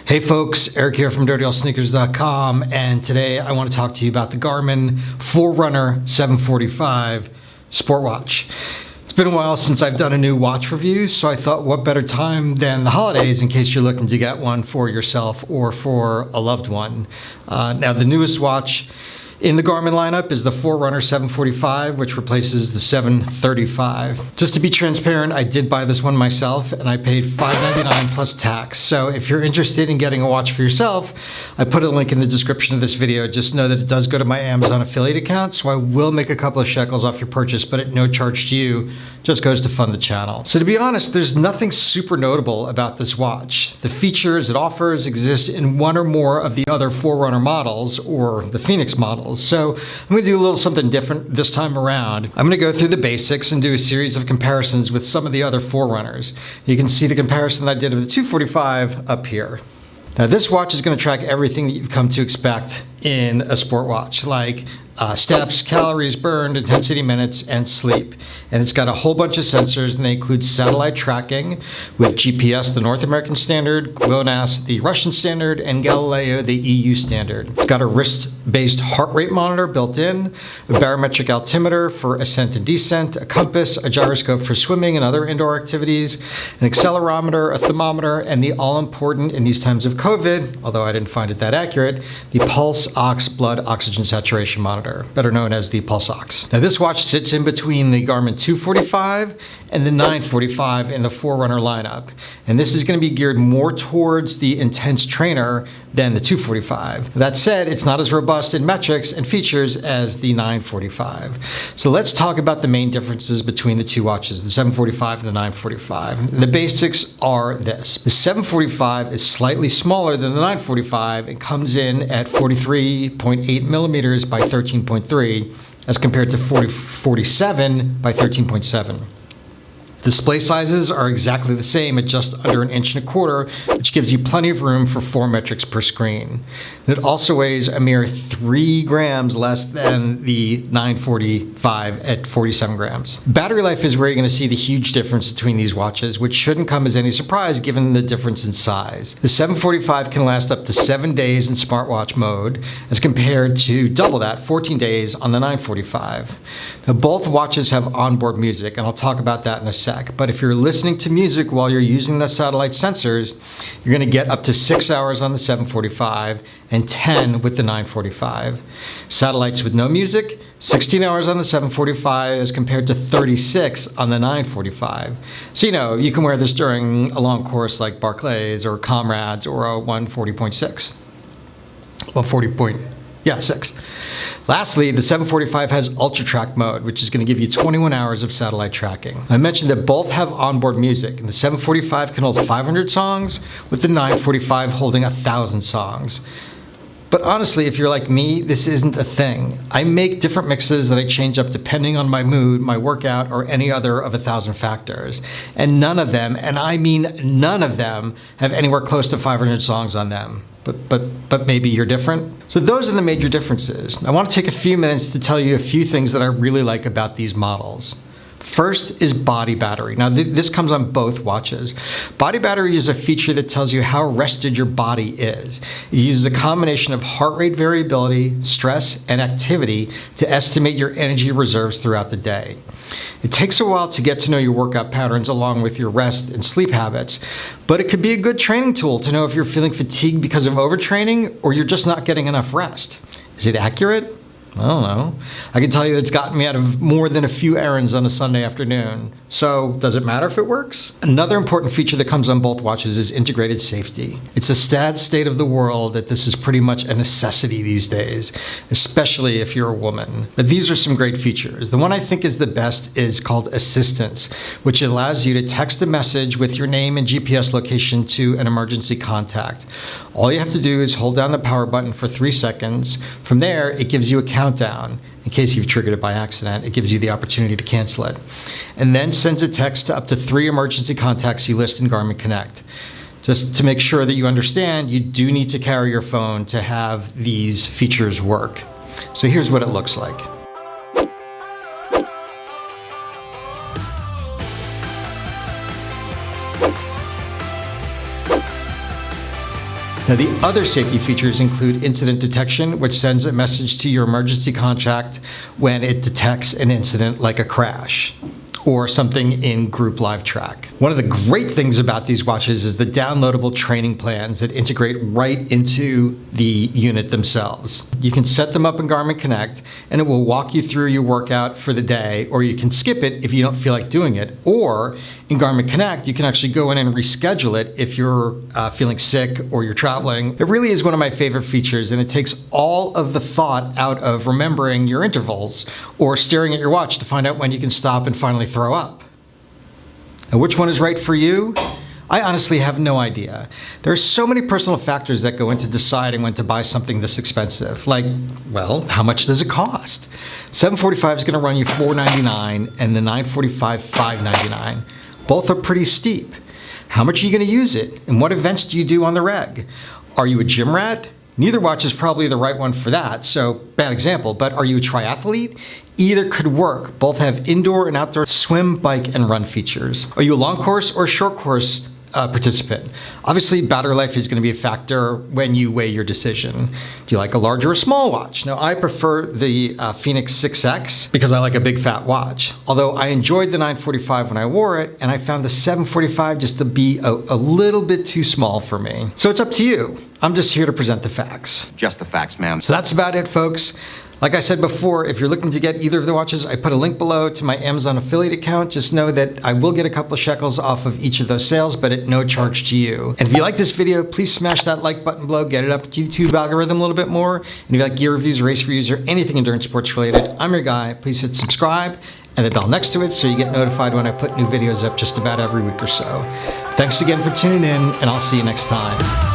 Hey folks, Eric here from DirtyAllSneakers.com, and today I want to talk to you about the Garmin Forerunner 745 sport watch. It's been a while since I've done a new watch review, so I thought what better time than the holidays in case you're looking to get one for yourself or for a loved one. Now the newest watch in the Garmin lineup is the Forerunner 745, which replaces the 735. Just to be transparent, I did buy this one myself and I paid $5.99 plus tax. So if you're interested in getting a watch for yourself, I put a link in the description of this video. Just know that it does go to my Amazon affiliate account, so I will make a couple of shekels off your purchase, but at no charge to you, just goes to fund the channel. So to be honest, there's nothing super notable about this watch. The features it offers exist in one or more of the other Forerunner models or the Phoenix models. So I'm going to do a little something different this time around. I'm going to go through the basics and do a series of comparisons with some of the other Forerunners. You can see the comparison that I did of the 245 up here. Now this watch is going to track everything that you've come to expect in a sport watch, like steps, calories burned, intensity minutes, and sleep. And it's got a whole bunch of sensors, and they include satellite tracking with GPS, the North American standard, GLONASS, the Russian standard, and Galileo, the EU standard. It's got a wrist-based heart rate monitor built in, a barometric altimeter for ascent and descent, a compass, a gyroscope for swimming and other indoor activities, an accelerometer, a thermometer, and the all-important in these times of COVID, although I didn't find it that accurate, the pulse ox blood oxygen saturation monitor, better known as the pulse ox. Now this watch sits in between the Garmin 245 and the 945 in the Forerunner lineup. And this is going to be geared more towards the intense trainer than the 245. That said, it's not as robust in metrics and features as the 945. So let's talk about the main differences between the two watches, the 745 and the 945. The basics are this. The 745 is slightly smaller than the 945 and comes in at 43.8 millimeters by 13.3 as compared to 47 by 13.7. Display sizes are exactly the same at just under 1.25 inches, which gives you plenty of room for 4 metrics per screen. And it also weighs a mere 3 grams less than the 945 at 47 grams. Battery life is where you're going to see the huge difference between these watches, which shouldn't come as any surprise given the difference in size. The 745 can last up to 7 days in smartwatch mode, as compared to double that, 14 days on the 945. Now both watches have onboard music, and I'll talk about that in a sec. But if you're listening to music while you're using the satellite sensors, you're going to get up to 6 hours on the 745 and 10 with the 945. Satellites with no music, 16 hours on the 745 as compared to 36 on the 945. So you can wear this during a long course like Barclays or Comrades or a 140.6. 140.6. Lastly, the 745 has Ultra Track mode, which is going to give you 21 hours of satellite tracking. I mentioned that both have onboard music, and the 745 can hold 500 songs, with the 945 holding 1,000 songs. But honestly, if you're like me, this isn't a thing. I make different mixes that I change up depending on my mood, my workout, or any other of 1,000 factors. And none of them, and I mean none of them, have anywhere close to 500 songs on them. But maybe you're different. So those are the major differences. I want to take a few minutes to tell you a few things that I really like about these models. First is body battery. Now this comes on both watches. Body battery is a feature that tells you how rested your body is. It uses a combination of heart rate variability, stress, and activity to estimate your energy reserves throughout the day. It takes a while to get to know your workout patterns along with your rest and sleep habits, but it could be a good training tool to know if you're feeling fatigued because of overtraining or you're just not getting enough rest. Is it accurate? I don't know. I can tell you that it's gotten me out of more than a few errands on a Sunday afternoon. So does it matter if it works? Another important feature that comes on both watches is integrated safety. It's a sad state of the world that this is pretty much a necessity these days, especially if you're a woman. But these are some great features. The one I think is the best is called Assistance, which allows you to text a message with your name and GPS location to an emergency contact. All you have to do is hold down the power button for 3 seconds. From there, it gives you a countdown. In case you've triggered it by accident, it gives you the opportunity to cancel it. And then sends a text to up to 3 emergency contacts you list in Garmin Connect. Just to make sure that you understand, you do need to carry your phone to have these features work. So here's what it looks like. Now, the other safety features include incident detection, which sends a message to your emergency contact when it detects an incident like a crash or something in group live track. One of the great things about these watches is the downloadable training plans that integrate right into the unit themselves. You can set them up in Garmin Connect and it will walk you through your workout for the day, or you can skip it if you don't feel like doing it. Or in Garmin Connect, you can actually go in and reschedule it if you're feeling sick or you're traveling. It really is one of my favorite features, and it takes all of the thought out of remembering your intervals or staring at your watch to find out when you can stop and finally throw up. Now, which one is right for you? I honestly have no idea. There are so many personal factors that go into deciding when to buy something this expensive. Like, well, how much does it cost? 745 is going to run you $499 and the 945 $599. Both are pretty steep. How much are you going to use it? And what events do you do on the reg? Are you a gym rat? Neither watch is probably the right one for that, so bad example, but are you a triathlete? Either could work. Both have indoor and outdoor swim, bike, and run features. Are you a long course or short course participant? Obviously, battery life is going to be a factor when you weigh your decision. Do you like a large or a small watch? Now, I prefer the Phoenix 6X because I like a big fat watch. Although I enjoyed the 945 when I wore it, and I found the 745 just to be a little bit too small for me. So it's up to you. I'm just here to present the facts. Just the facts, ma'am. So that's about it, folks. Like I said before, if you're looking to get either of the watches, I put a link below to my Amazon affiliate account. Just know that I will get a couple of shekels off of each of those sales, but at no charge to you. And if you like this video, please smash that like button below, get it up to YouTube algorithm a little bit more. And if you like gear reviews, race reviews, or anything endurance sports related, I'm your guy. Please hit subscribe and the bell next to it so you get notified when I put new videos up just about every week or so. Thanks again for tuning in, and I'll see you next time.